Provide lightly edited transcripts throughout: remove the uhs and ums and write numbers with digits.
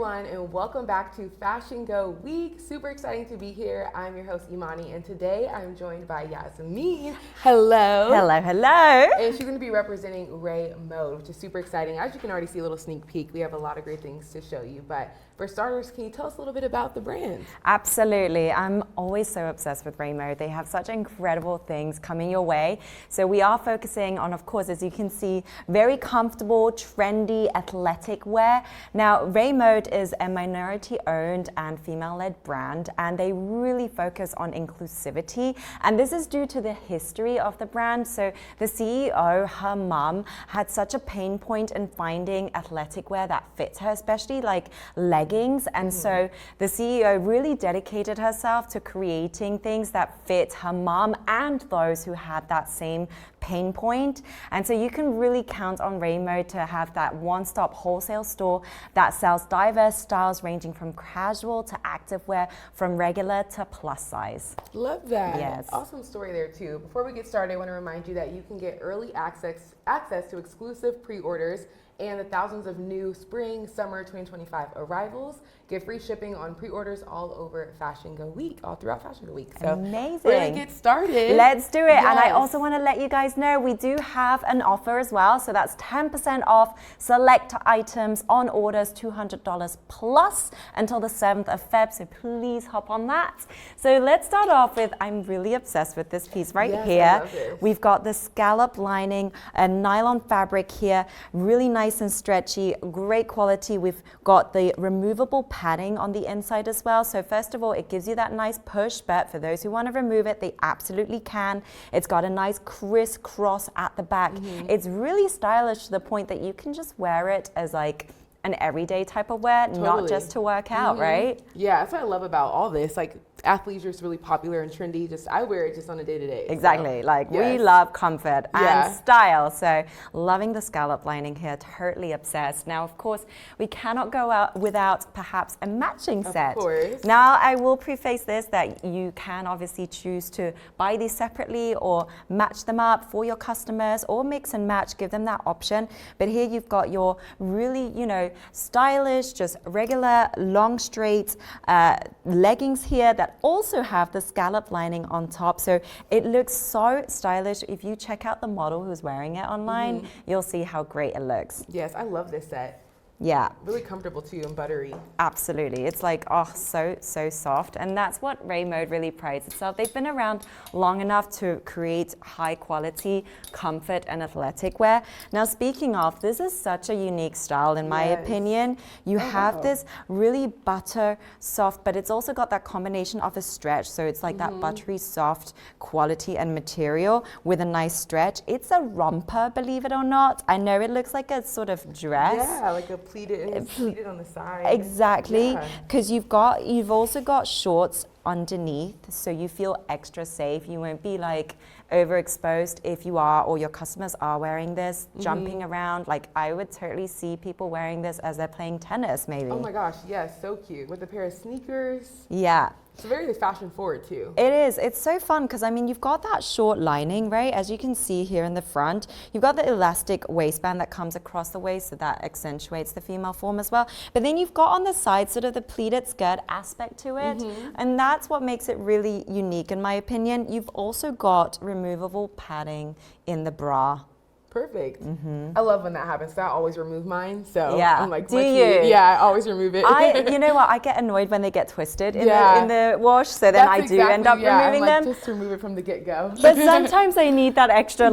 everyone, and welcome back to FashionGo Week. Super exciting to be here. I'm your host Imani, and today I'm joined by Yasmin. Hello. Hello, hello. And she's going to be representing Rae Mode, which is super exciting. As you can already see, a little sneak peek. We have a lot of great things to show you, but for starters, can you tell us a little bit about the brand? Absolutely. I'm always so obsessed with Rae Mode. They have such incredible things coming your way. So we are focusing on, of course, as you can see, very comfortable, trendy, athletic wear. Now, Rae Mode is a minority-owned and female-led brand, and they really focus on inclusivity. And this is due to the history of the brand. So the CEO, her mom, had such a pain point in finding athletic wear that fits her, especially like leggings. And so the CEO really dedicated herself to creating things that fit her mom and those who had that same pain point. And so you can really count on Rae Mode to have that one-stop wholesale store that sells diverse styles ranging from casual to activewear, from regular to plus size. Love that. Yes. Awesome story there too. Before we get started, I want to remind you that you can get early access to exclusive pre-orders and the thousands of new spring, summer 2025 arrivals. Get free shipping on pre-orders all over FashionGo Week, all throughout FashionGo Week. So amazing. We're gonna get started. Let's do it. Yes. And I also want to let you guys know we do have an offer as well. So that's 10% off select items on orders $200 plus until the 7th of Feb. So please hop on that. So let's start off with, I'm really obsessed with this piece right here. I love this. We've got the scallop lining, a nylon fabric here, really nice and stretchy, great quality. We've got the removable padding on the inside as well. So first of all, it gives you that nice push, but for those who want to remove it, they absolutely can. It's got a nice crisscross at the back. It's really stylish to the point that you can just wear it as like an everyday type of wear, not just to work out, right? Yeah, that's what I love about all this. Like, athleisure is really popular and trendy. I wear it just on a day-to-day. Exactly. So, like yes. we love comfort and style. So loving the scallop lining here, totally obsessed. Now, of course, we cannot go out without perhaps a matching set. Of course. Now, I will preface this that you can obviously choose to buy these separately or match them up for your customers or mix and match, give them that option. But here you've got your really, stylish, just regular, long, straight leggings here that also have the scallop lining on top. So it looks so stylish. If you check out the model who's wearing it online, you'll see how great it looks. Yes, I love this set. Yeah. Really comfortable too and buttery. Absolutely. It's like, oh, so soft. And that's what Rae Mode really prides itself. They've been around long enough to create high quality comfort and athletic wear. Now, speaking of, this is such a unique style in my opinion. You have this really butter soft, but it's also got that combination of a stretch. So it's like that buttery soft quality and material with a nice stretch. It's a romper, believe it or not. I know it looks like a sort of dress. Yeah, like a pleated on the side. Exactly, because you've also got shorts underneath, so you feel extra safe. You won't be like overexposed if you are or your customers are wearing this, jumping around. Like I would totally see people wearing this as they're playing tennis maybe. Oh my gosh, yes, so cute. With a pair of sneakers. Yeah. It's very fashion forward too. It is. It's so fun because I mean you've got that short lining, right? As you can see here in the front, you've got the elastic waistband that comes across the waist, so that accentuates the female form as well. But then you've got on the side sort of the pleated skirt aspect to it, and that's what makes it really unique in my opinion. You've also got removable padding in the bra. Perfect. I love when that happens. I always remove mine. So yeah. I'm like, do you? Yeah, I always remove it. You know what? I get annoyed when they get twisted in the wash. So then I do end up removing them. Just remove it from the get-go. But sometimes I need that extra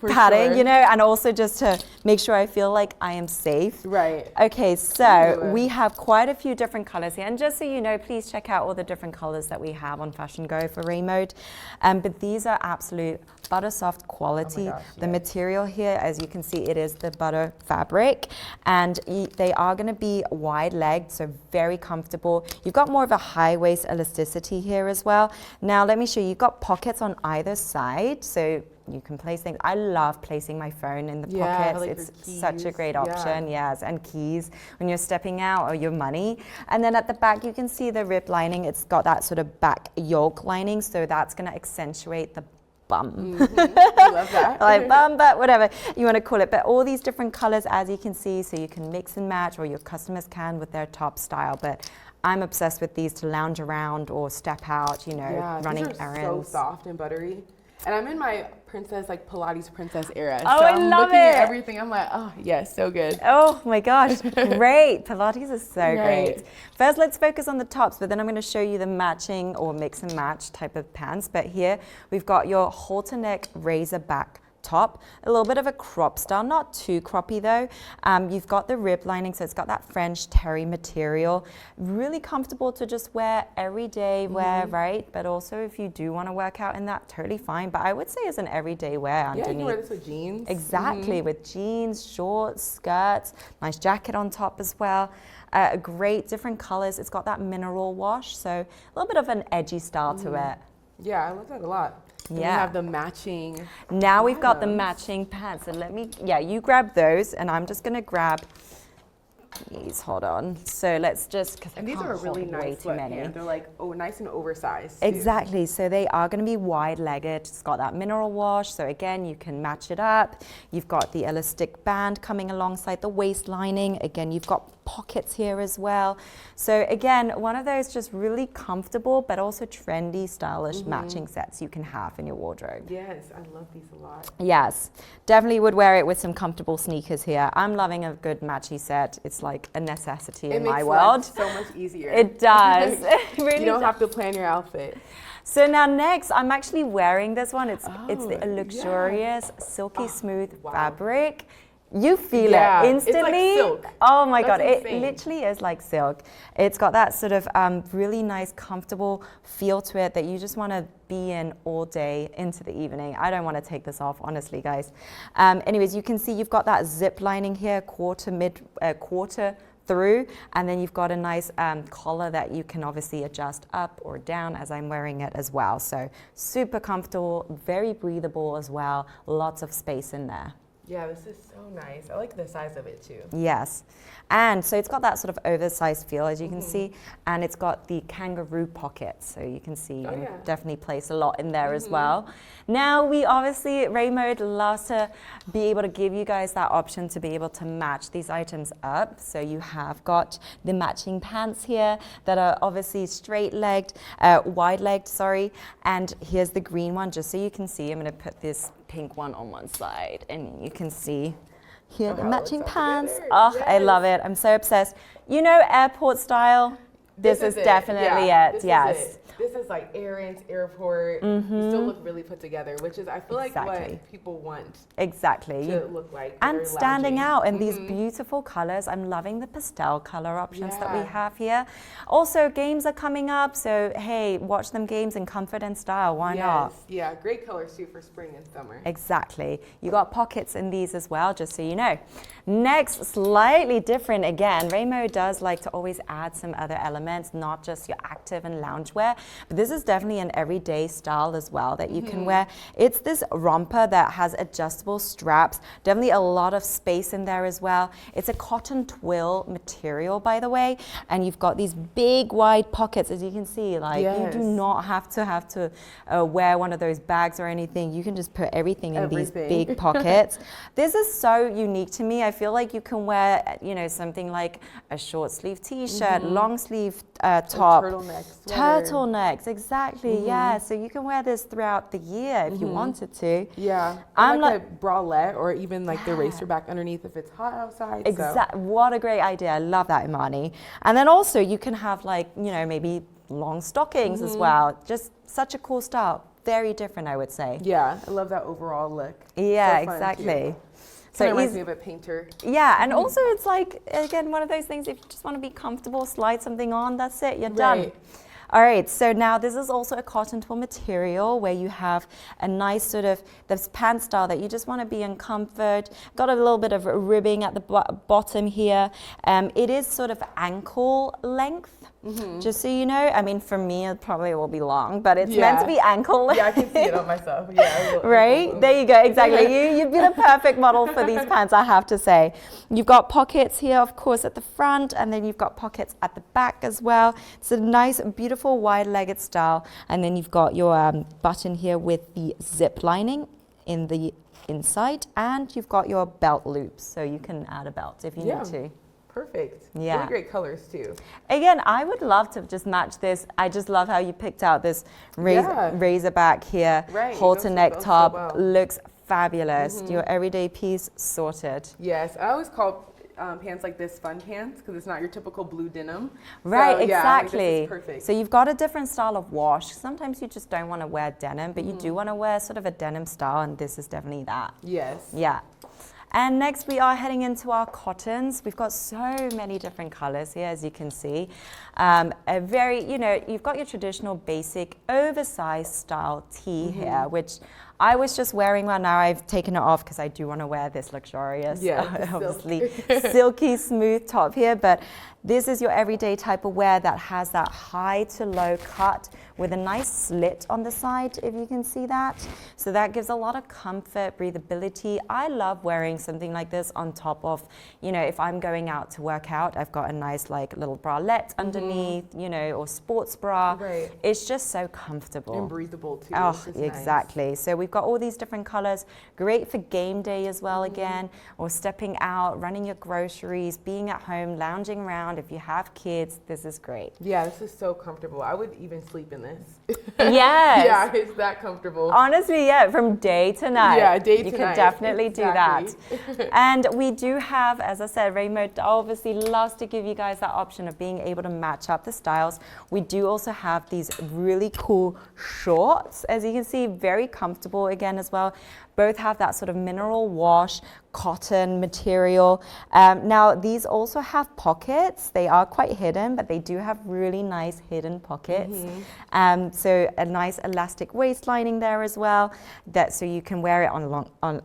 padding, and also just to make sure I feel like I am safe. Right. Okay, so we have quite a few different colors here. And just so you know, please check out all the different colors that we have on FashionGo for Rae Mode. But these are absolute butter soft quality. The material here, as you can see, it is the butter fabric, and they are going to be wide legged, so very comfortable. You've got more of a high waist elasticity here as well. Now let me show you, you've got pockets on either side, so you can place things. I love placing my phone in the pockets. Like it's such a great option, yes, and keys when you're stepping out or your money. And then at the back, you can see the rib lining. It's got that sort of back yoke lining, so that's going to accentuate the bum. I love that. Like bum, but whatever you want to call it. But all these different colors, as you can see, so you can mix and match, or your customers can with their top style. But I'm obsessed with these to lounge around or step out, you know, running these are errands. So soft and buttery. And I'm in my princess, like Pilates princess era. Oh, so I I'm love looking at it. everything. I'm like, oh, yes, so good. Oh my gosh, great. Pilates is so Right. great. First, let's focus on the tops, but then I'm going to show you the matching or mix and match type of pants. But here we've got your halter neck razor back top, a little bit of a crop style, not too croppy though. You've got the rib lining, so it's got that French terry material, really comfortable to just wear everyday wear, right? But also if you do want to work out in that, totally fine. But I would say it's an everyday wear underneath. Yeah, you can wear this with jeans. Exactly, with jeans, shorts, skirts, nice jacket on top as well. Great different colors. It's got that mineral wash, so a little bit of an edgy style to it. Yeah, I love that a lot. And we have the matching. Now we've got the bottoms. matching pants. So let me, you grab those, and I'm just gonna grab these. Hold on. So let's just, because And these are a really nice sweatpants. They're like, oh, nice and oversized. Too. Exactly. So they are going to be wide-legged. It's got that mineral wash. So again, you can match it up. You've got the elastic band coming alongside the waist lining. Again, you've got pockets here as well. So again, one of those just really comfortable but also trendy, stylish matching sets you can have in your wardrobe. Yes, I love these a lot. Yes, definitely would wear it with some comfortable sneakers here. I'm loving a good matchy set. It's like a necessity in my world. It makes life so much easier. It does. It really you don't does. have to plan your outfit. So now next, I'm actually wearing this one. It's the luxurious, silky smooth fabric. You feel it instantly. It's like silk. Oh my God, That's it insane. literally is like silk. It's got that sort of really nice, comfortable feel to it that you just want to be in all day into the evening. I don't want to take this off, honestly, guys. Anyways, you can see you've got that zip lining here, quarter through, and then you've got a nice collar that you can obviously adjust up or down as I'm wearing it as well. So super comfortable, very breathable as well, lots of space in there. Yeah, this is so nice. I like the size of it too. Yes. And so it's got that sort of oversized feel, as you can see, and it's got the kangaroo pockets. So you can see you definitely place a lot in there as well. Now we obviously, Rae Mode loves to be able to give you guys that option to be able to match these items up. So you have got the matching pants here that are obviously straight-legged, wide-legged, sorry. And here's the green one, just so you can see. I'm going to put this pink one on one side, and you can see here the matching pants. Oh, I love it. I'm so obsessed. You know, airport style. This is definitely it. Yes. This is like errands, airport. You still look really put together, which is, I feel like what people want. Exactly. To look like. And standing out in these beautiful colors. I'm loving the pastel color options that we have here. Also, games are coming up, so hey, watch them games in comfort and style. Why not? Yeah, great colors too for spring and summer. Exactly. You got pockets in these as well, just so you know. Next, slightly different again. Rae Mode does like to always add some other elements, not just your active and loungewear, but this is definitely an everyday style as well that you can wear. It's this romper that has adjustable straps, definitely a lot of space in there as well. It's a cotton twill material, by the way, and you've got these big wide pockets, as you can see. Like you do not have to wear one of those bags or anything. You can just put everything in these big pockets. This is so unique to me. I feel like you can wear, you know, something like a short sleeve t-shirt, long sleeve top, turtlenecks, exactly. Yeah, so you can wear this throughout the year if you wanted to. Yeah, I'm like a bralette or even like the racer back underneath if it's hot outside. Exactly. What a great idea. I love that, Imani. And then also you can have like, you know, maybe long stockings as well. Just such a cool style. Very different, I would say. Yeah, I love that overall look. Yeah, exactly. So it reminds me of a painter. Yeah, and also it's like, again, one of those things, if you just want to be comfortable, slide something on, that's it, you're done. All right, so now this is also a cotton twill material where you have a nice sort of this pant style that you just want to be in comfort. Got a little bit of ribbing at the bottom here. It is sort of ankle length. Just so you know, I mean, for me, it probably will be long, but it's meant to be ankle length. Yeah, I can see it on myself. Yeah, right? There you go. Exactly. You'd be the perfect model for these pants, I have to say. You've got pockets here, of course, at the front, and then you've got pockets at the back as well. It's a nice, beautiful beautiful wide-legged style. And then you've got your button here with the zip lining in the inside, and you've got your belt loops, so you can add a belt if you need to. Perfect. Yeah. Really great colors too. Again, I would love to just match this. I just love how you picked out this razorback here, halter neck top. So well. Looks fabulous. Your everyday piece sorted. Yes, I always call pants like this fun pants because it's not your typical blue denim. Right, so, exactly. Yeah, I think this is perfect. So you've got a different style of wash. Sometimes you just don't want to wear denim, but you do want to wear sort of a denim style, and this is definitely that. Yes. Yeah. And next we are heading into our cottons. We've got so many different colors here, as you can see. A very, you've got your traditional basic oversized style tee here, which I was just wearing one. Now I've taken it off because I do want to wear this luxurious, obviously silky smooth top here. But this is your everyday type of wear that has that high to low cut with a nice slit on the side, if you can see that. So that gives a lot of comfort, breathability. I love wearing something like this on top of, if I'm going out to work out, I've got a nice like little bralette underneath, or sports bra. Right. It's just so comfortable. And breathable too. Oh, exactly. Nice. So we've got all these different colors, great for game day as well again, or stepping out, running your groceries, being at home, lounging around. If you have kids, this is great. Yeah, this is so comfortable. I would even sleep in this. Yes. Yeah, it's that comfortable. Honestly, yeah, from day to night. Yeah, day to night. You can definitely do that. And we do have, as I said, Rae Mode obviously loves to give you guys that option of being able to match up the styles. We do also have these really cool shorts, as you can see, very comfortable again as well. Both have that sort of mineral wash cotton material. Now these also have pockets. They are quite hidden, but they do have really nice hidden pockets. So a nice elastic waist lining there as well, so you can wear it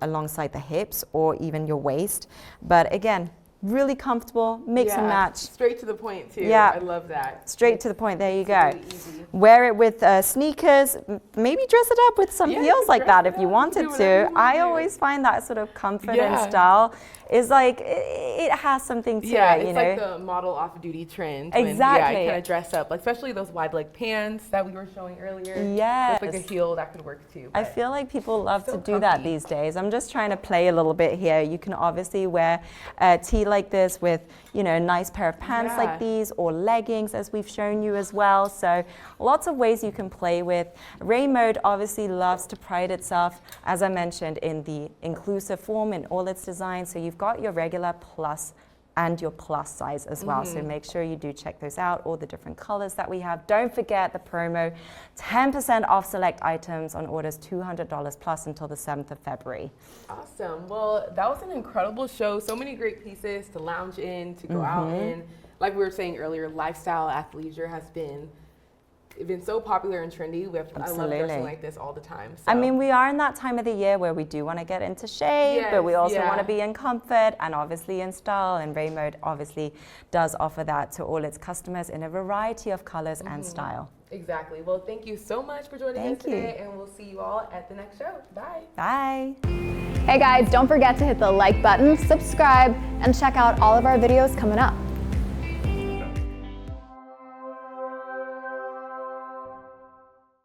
alongside the hips or even your waist. But again, really comfortable, mix and match. Straight to the point too. Yeah. I love that. Straight to the point, there you go. Really easy. Wear it with sneakers, maybe dress it up with some heels like that if you wanted to. I always find that sort of comfort and style is like, it has something to it, it's like the model off-duty trend. Exactly. When, kind of dress up, like, especially those wide leg pants that we were showing earlier. Yes. With like a heel, that could work too. I feel like people love to do that these days. I'm just trying to play a little bit here. You can obviously wear a tee like this with, a nice pair of pants like these, or leggings as we've shown you as well. So lots of ways you can play with. Rae Mode obviously loves to pride itself, as I mentioned, in the inclusive form in all its designs. So you've got your regular plus and your plus size as well. So make sure you do check those out, all the different colors that we have. Don't forget the promo, 10% off select items on orders $200 plus until the 7th of February. Awesome. Well, that was an incredible show. So many great pieces to lounge in, to go out in. Like we were saying earlier, lifestyle athleisure has been so popular and trendy. I love dressing like this all the time. So. I mean, we are in that time of the year where we do want to get into shape, but we also want to be in comfort and obviously in style. And Rae Mode obviously does offer that to all its customers in a variety of colors and style. Exactly. Well, thank you so much for joining us today, and we'll see you all at the next show. Bye. Bye. Hey guys, don't forget to hit the like button, subscribe, and check out all of our videos coming up.